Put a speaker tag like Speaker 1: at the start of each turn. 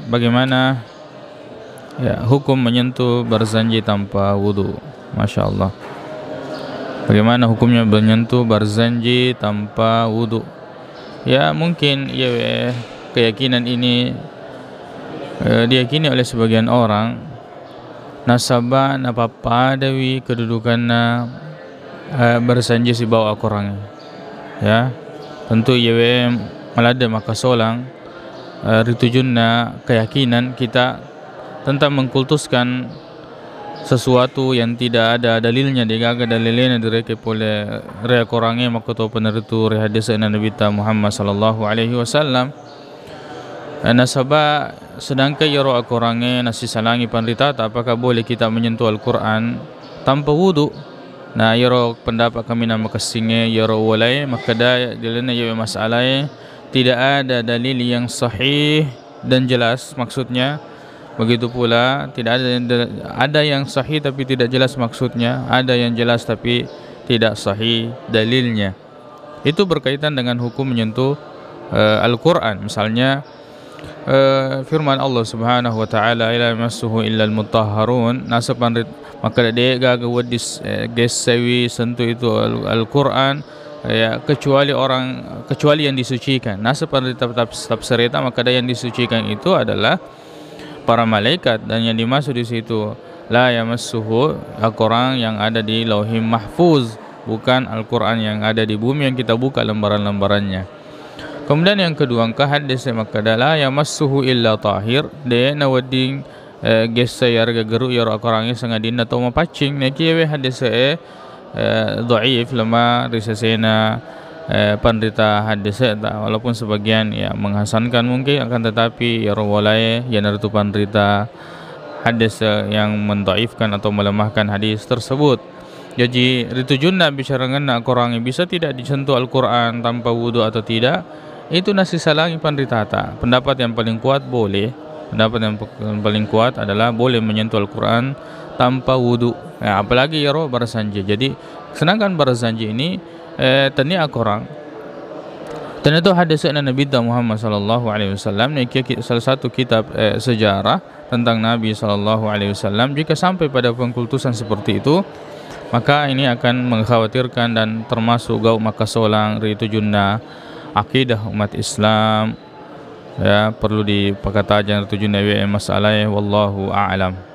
Speaker 1: bagaimana ya hukum menyentuh barzanji tanpa wudu. Masya Allah. Bagaimana hukumnya menyentuh barzanji tanpa wudu? Ya mungkin ya keyakinan ini diyakini oleh sebagian orang. Nasaba napapa dawi kedudukanna barzanji si bawa korang. Ya tentu ya malada maka solang ritujunna keyakinan kita tentang mengkultuskan sesuatu yang tidak ada dalilnya, digaga dalilnya direkep oleh rea korangnya maka tu peneritu rea hadis Nabi Muhammad sallallahu alaihi wasallam. Nasaba sedangkan yaro korangnya nasi salangi pandita, apakah boleh kita menyentuh Al-Quran tanpa wudu? Nah yaro pendapat kami nama kesinge yaro walai maka dah dalilnya ya masalah tidak ada dalil yang sahih dan jelas maksudnya. Begitu pula tidak ada yang sahih tapi tidak jelas maksudnya, ada yang jelas tapi tidak sahih dalilnya. Itu berkaitan dengan hukum menyentuh Al-Quran. Misalnya firman Allah Subhanahu wa taala ila yamassuhu illal mutahharun, nasaban maka dia gaga wadis gesawi sentuh itu Al-Quran ya kecuali yang disucikan. Nasaban tetap serita maka yang disucikan itu adalah para malaikat, dan yang dimaksud di situ la yamassuhu Al-Quran yang ada di Lauhim Mahfuz, bukan Al-Quran yang ada di bumi yang kita buka lembaran-lembarannya. Kemudian yang kedua angka hadis maka la yamassuhu illa tahir, de nawading gesa yarga geru yar Al-Quran sangadin atau mapacing nekiwe hadis dhaif lama risasena pendeta hadis walaupun sebagian ya menghasankan mungkin, akan tetapi ya rawalai yang itu pendeta hadis yang mendaifkan atau melemahkan hadis tersebut. Jadi ritujunna bicara ngena korang bisa tidak disentuh Al-Quran tanpa wudu atau tidak, itu nasi salangi pendeta. Pendapat yang paling kuat boleh, pendapat yang paling kuat adalah boleh menyentuh Al-Quran tanpa wudu ya, apalagi ya roh barzanji. Jadi sedangkan barzanji ini tanya korang dan itu hadis Nabi Muhammad sallallahu alaihi wasallam, salah satu kitab sejarah tentang Nabi sallallahu alaihi wasallam. Jika sampai pada pengkultusan seperti itu, maka ini akan mengkhawatirkan dan termasuk gau maka solang ritujunna akidah umat Islam ya, perlu dipakatajan ritujunna masalah wallahu a'lam.